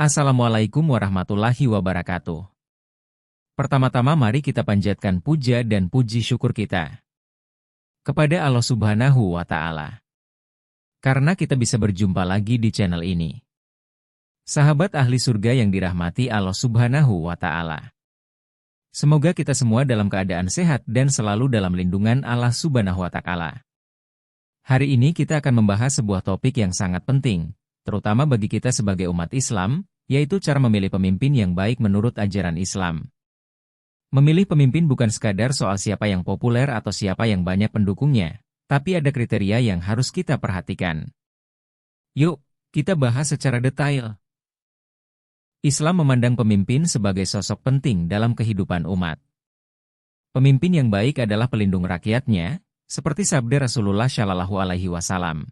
Assalamualaikum warahmatullahi wabarakatuh. Pertama-tama mari kita panjatkan puja dan puji syukur kita kepada Allah Subhanahu wa Ta'ala. Karena kita bisa berjumpa lagi di channel ini. Sahabat ahli surga yang dirahmati Allah Subhanahu wa Ta'ala. Semoga kita semua dalam keadaan sehat dan selalu dalam lindungan Allah Subhanahu wa Ta'ala. Hari ini kita akan membahas sebuah topik yang sangat penting, terutama bagi kita sebagai umat Islam, yaitu cara memilih pemimpin yang baik menurut ajaran Islam. Memilih pemimpin bukan sekadar soal siapa yang populer atau siapa yang banyak pendukungnya, tapi ada kriteria yang harus kita perhatikan. Yuk, kita bahas secara detail. Islam memandang pemimpin sebagai sosok penting dalam kehidupan umat. Pemimpin yang baik adalah pelindung rakyatnya, seperti sabda Rasulullah Shallallahu Alaihi Wasallam.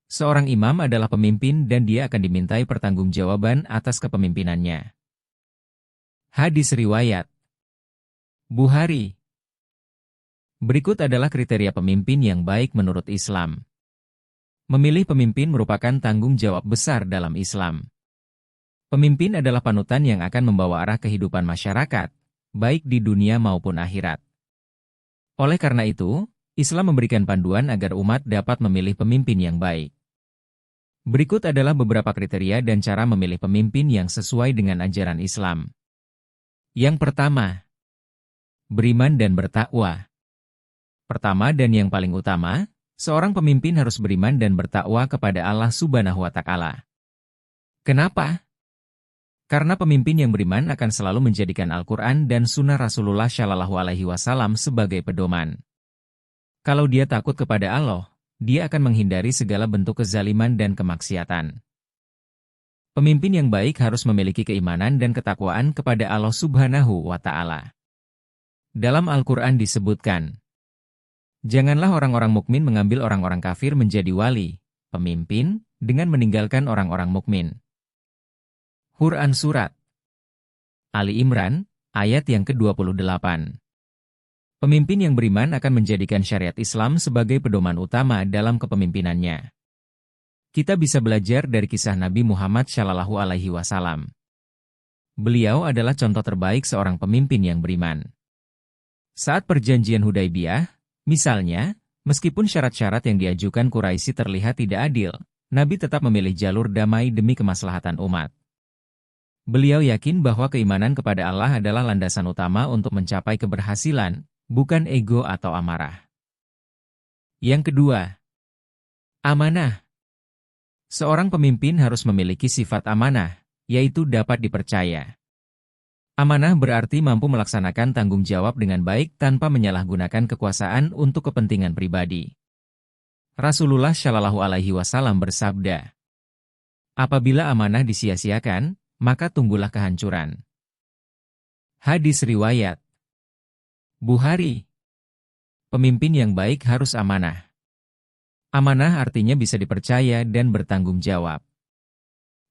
Seorang imam adalah pemimpin dan dia akan dimintai pertanggungjawaban atas kepemimpinannya. Hadis riwayat Bukhari. Berikut adalah kriteria pemimpin yang baik menurut Islam. Memilih pemimpin merupakan tanggung jawab besar dalam Islam. Pemimpin adalah panutan yang akan membawa arah kehidupan masyarakat, baik di dunia maupun akhirat. Oleh karena itu, Islam memberikan panduan agar umat dapat memilih pemimpin yang baik. Berikut adalah beberapa kriteria dan cara memilih pemimpin yang sesuai dengan ajaran Islam. Yang pertama, beriman dan bertakwa. Pertama dan yang paling utama, seorang pemimpin harus beriman dan bertakwa kepada Allah Subhanahu wa Ta'ala. Kenapa? Karena pemimpin yang beriman akan selalu menjadikan Al-Quran dan Sunnah Rasulullah Shallallahu Alaihi Wasallam sebagai pedoman. Kalau dia takut kepada Allah, dia akan menghindari segala bentuk kezaliman dan kemaksiatan. Pemimpin yang baik harus memiliki keimanan dan ketakwaan kepada Allah Subhanahu wa Ta'ala. Dalam Al-Quran disebutkan, janganlah orang-orang mukmin mengambil orang-orang kafir menjadi wali, pemimpin, dengan meninggalkan orang-orang mukmin. Quran Surat Ali Imran, ayat yang ke-28. Pemimpin yang beriman akan menjadikan syariat Islam sebagai pedoman utama dalam kepemimpinannya. Kita bisa belajar dari kisah Nabi Muhammad Shallallahu Alaihi Wasallam. Beliau adalah contoh terbaik seorang pemimpin yang beriman. Saat perjanjian Hudaybiyah, misalnya, meskipun syarat-syarat yang diajukan Quraisy terlihat tidak adil, Nabi tetap memilih jalur damai demi kemaslahatan umat. Beliau yakin bahwa keimanan kepada Allah adalah landasan utama untuk mencapai keberhasilan, bukan ego atau amarah. Yang kedua, amanah. Seorang pemimpin harus memiliki sifat amanah, yaitu dapat dipercaya. Amanah berarti mampu melaksanakan tanggung jawab dengan baik tanpa menyalahgunakan kekuasaan untuk kepentingan pribadi. Rasulullah Shallallahu Alaihi Wasallam bersabda, apabila amanah disia-siakan, maka tunggulah kehancuran. Hadis riwayat Bukhari. Pemimpin yang baik harus amanah. Amanah artinya bisa dipercaya dan bertanggung jawab.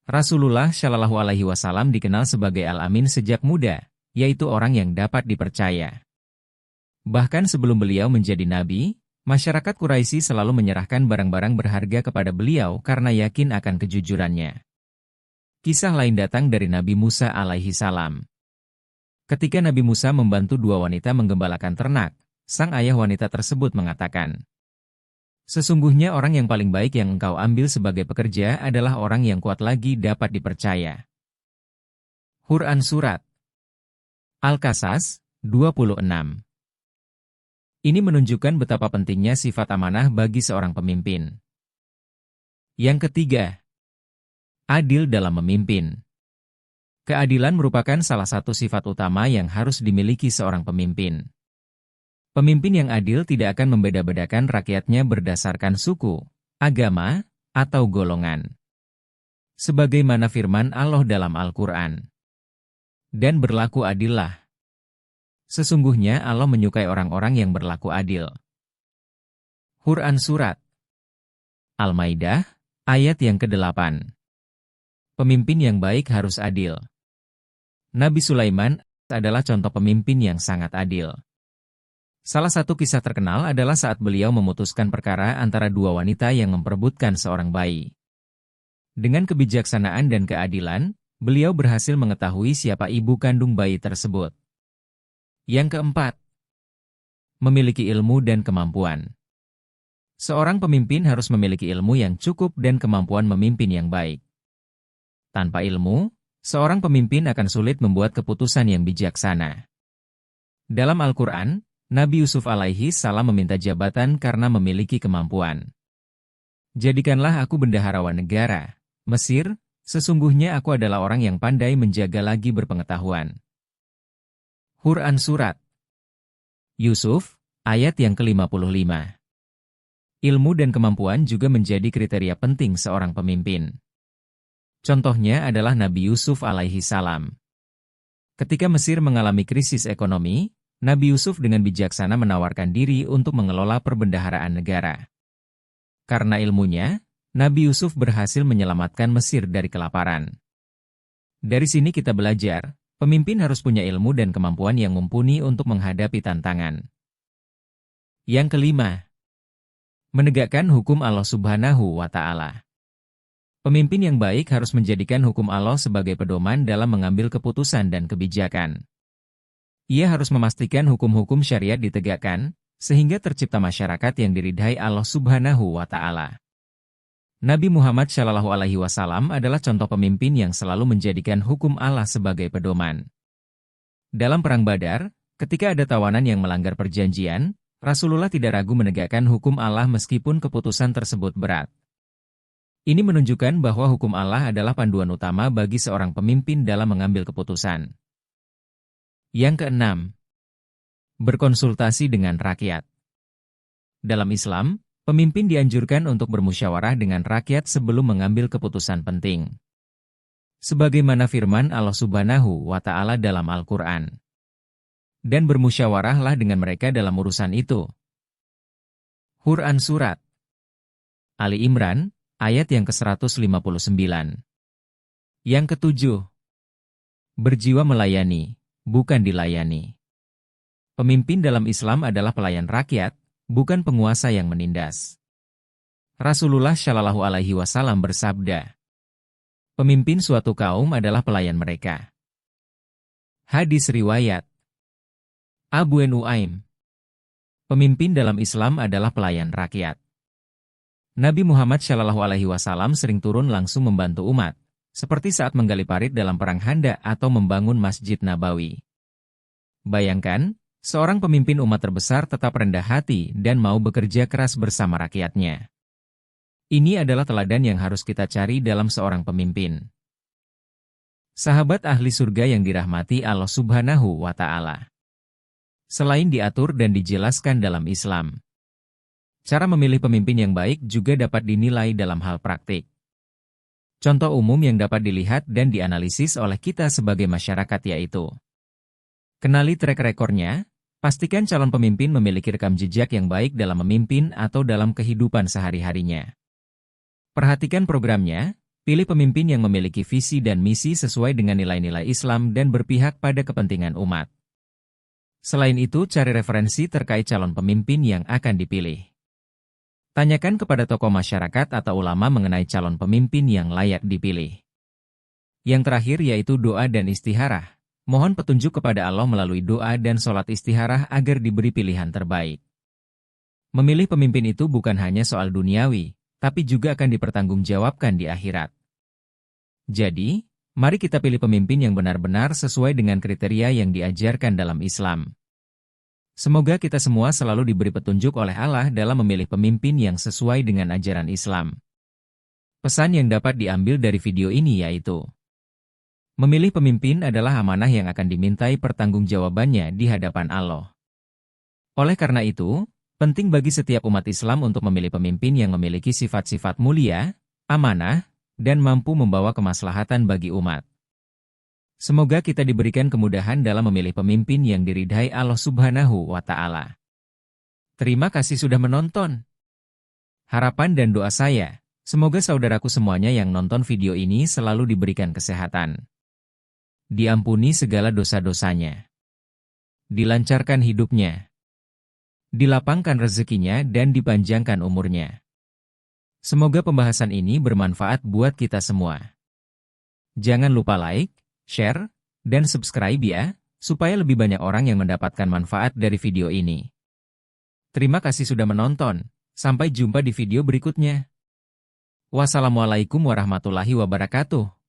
Rasulullah Shallallahu Alaihi Wasallam dikenal sebagai Al-Amin sejak muda, yaitu orang yang dapat dipercaya. Bahkan sebelum beliau menjadi nabi, masyarakat Quraisy selalu menyerahkan barang-barang berharga kepada beliau karena yakin akan kejujurannya. Kisah lain datang dari Nabi Musa alaihi salam. Ketika Nabi Musa membantu dua wanita menggembalakan ternak, sang ayah wanita tersebut mengatakan, sesungguhnya orang yang paling baik yang engkau ambil sebagai pekerja adalah orang yang kuat lagi dapat dipercaya. Quran Surat Al-Qasas 26. Ini menunjukkan betapa pentingnya sifat amanah bagi seorang pemimpin. Yang ketiga, adil dalam memimpin. Keadilan merupakan salah satu sifat utama yang harus dimiliki seorang pemimpin. Pemimpin yang adil tidak akan membeda-bedakan rakyatnya berdasarkan suku, agama, atau golongan. Sebagaimana firman Allah dalam Al-Quran. Dan berlaku adillah. Sesungguhnya Allah menyukai orang-orang yang berlaku adil. Quran Surat Al-Maidah, ayat yang ke-8. Pemimpin yang baik harus adil. Nabi Sulaiman adalah contoh pemimpin yang sangat adil. Salah satu kisah terkenal adalah saat beliau memutuskan perkara antara dua wanita yang memperebutkan seorang bayi. Dengan kebijaksanaan dan keadilan, beliau berhasil mengetahui siapa ibu kandung bayi tersebut. Yang keempat, memiliki ilmu dan kemampuan. Seorang pemimpin harus memiliki ilmu yang cukup dan kemampuan memimpin yang baik. Tanpa ilmu, seorang pemimpin akan sulit membuat keputusan yang bijaksana. Dalam Al-Quran, Nabi Yusuf alaihi salam meminta jabatan karena memiliki kemampuan. Jadikanlah aku bendaharawan negara, Mesir, sesungguhnya aku adalah orang yang pandai menjaga lagi berpengetahuan. Quran Surat Yusuf, ayat yang ke-55. Ilmu dan kemampuan juga menjadi kriteria penting seorang pemimpin. Contohnya adalah Nabi Yusuf alaihi salam. Ketika Mesir mengalami krisis ekonomi, Nabi Yusuf dengan bijaksana menawarkan diri untuk mengelola perbendaharaan negara. Karena ilmunya, Nabi Yusuf berhasil menyelamatkan Mesir dari kelaparan. Dari sini kita belajar, pemimpin harus punya ilmu dan kemampuan yang mumpuni untuk menghadapi tantangan. Yang kelima, menegakkan hukum Allah Subhanahu wa Ta'ala. Pemimpin yang baik harus menjadikan hukum Allah sebagai pedoman dalam mengambil keputusan dan kebijakan. Ia harus memastikan hukum-hukum syariat ditegakkan, sehingga tercipta masyarakat yang diridhai Allah Subhanahu wa Ta'ala. Nabi Muhammad SAW adalah contoh pemimpin yang selalu menjadikan hukum Allah sebagai pedoman. Dalam Perang Badar, ketika ada tawanan yang melanggar perjanjian, Rasulullah tidak ragu menegakkan hukum Allah meskipun keputusan tersebut berat. Ini menunjukkan bahwa hukum Allah adalah panduan utama bagi seorang pemimpin dalam mengambil keputusan. Yang keenam, berkonsultasi dengan rakyat. Dalam Islam, pemimpin dianjurkan untuk bermusyawarah dengan rakyat sebelum mengambil keputusan penting. Sebagaimana firman Allah Subhanahu wa Ta'ala dalam Al-Quran. Dan bermusyawarahlah dengan mereka dalam urusan itu. Quran Surat Ali Imran, ayat yang ke-159. Yang ketujuh, berjiwa melayani, bukan dilayani. Pemimpin dalam Islam adalah pelayan rakyat, bukan penguasa yang menindas. Rasulullah Shallallahu Alaihi Wasallam bersabda, pemimpin suatu kaum adalah pelayan mereka. Hadis riwayat Abu Nuaim. Pemimpin dalam Islam adalah pelayan rakyat. Nabi Muhammad SAW sering turun langsung membantu umat, seperti saat menggali parit dalam perang Khandaq atau membangun Masjid Nabawi. Bayangkan, seorang pemimpin umat terbesar tetap rendah hati dan mau bekerja keras bersama rakyatnya. Ini adalah teladan yang harus kita cari dalam seorang pemimpin. Sahabat ahli surga yang dirahmati Allah Subhanahu wa Ta'ala. Selain diatur dan dijelaskan dalam Islam, cara memilih pemimpin yang baik juga dapat dinilai dalam hal praktik. Contoh umum yang dapat dilihat dan dianalisis oleh kita sebagai masyarakat yaitu: kenali track rekornya, pastikan calon pemimpin memiliki rekam jejak yang baik dalam memimpin atau dalam kehidupan sehari-harinya. Perhatikan programnya, pilih pemimpin yang memiliki visi dan misi sesuai dengan nilai-nilai Islam dan berpihak pada kepentingan umat. Selain itu, cari referensi terkait calon pemimpin yang akan dipilih. Tanyakan kepada tokoh masyarakat atau ulama mengenai calon pemimpin yang layak dipilih. Yang terakhir yaitu doa dan istikharah. Mohon petunjuk kepada Allah melalui doa dan sholat istikharah agar diberi pilihan terbaik. Memilih pemimpin itu bukan hanya soal duniawi, tapi juga akan dipertanggungjawabkan di akhirat. Jadi, mari kita pilih pemimpin yang benar-benar sesuai dengan kriteria yang diajarkan dalam Islam. Semoga kita semua selalu diberi petunjuk oleh Allah dalam memilih pemimpin yang sesuai dengan ajaran Islam. Pesan yang dapat diambil dari video ini yaitu: memilih pemimpin adalah amanah yang akan dimintai pertanggungjawabannya di hadapan Allah. Oleh karena itu, penting bagi setiap umat Islam untuk memilih pemimpin yang memiliki sifat-sifat mulia, amanah, dan mampu membawa kemaslahatan bagi umat. Semoga kita diberikan kemudahan dalam memilih pemimpin yang diridhai Allah Subhanahu wa Ta'ala. Terima kasih sudah menonton. Harapan dan doa saya, semoga saudaraku semuanya yang nonton video ini selalu diberikan kesehatan, diampuni segala dosa-dosanya, dilancarkan hidupnya, dilapangkan rezekinya dan dipanjangkan umurnya. Semoga pembahasan ini bermanfaat buat kita semua. Jangan lupa like, share, dan subscribe ya, supaya lebih banyak orang yang mendapatkan manfaat dari video ini. Terima kasih sudah menonton. Sampai jumpa di video berikutnya. Wassalamualaikum warahmatullahi wabarakatuh.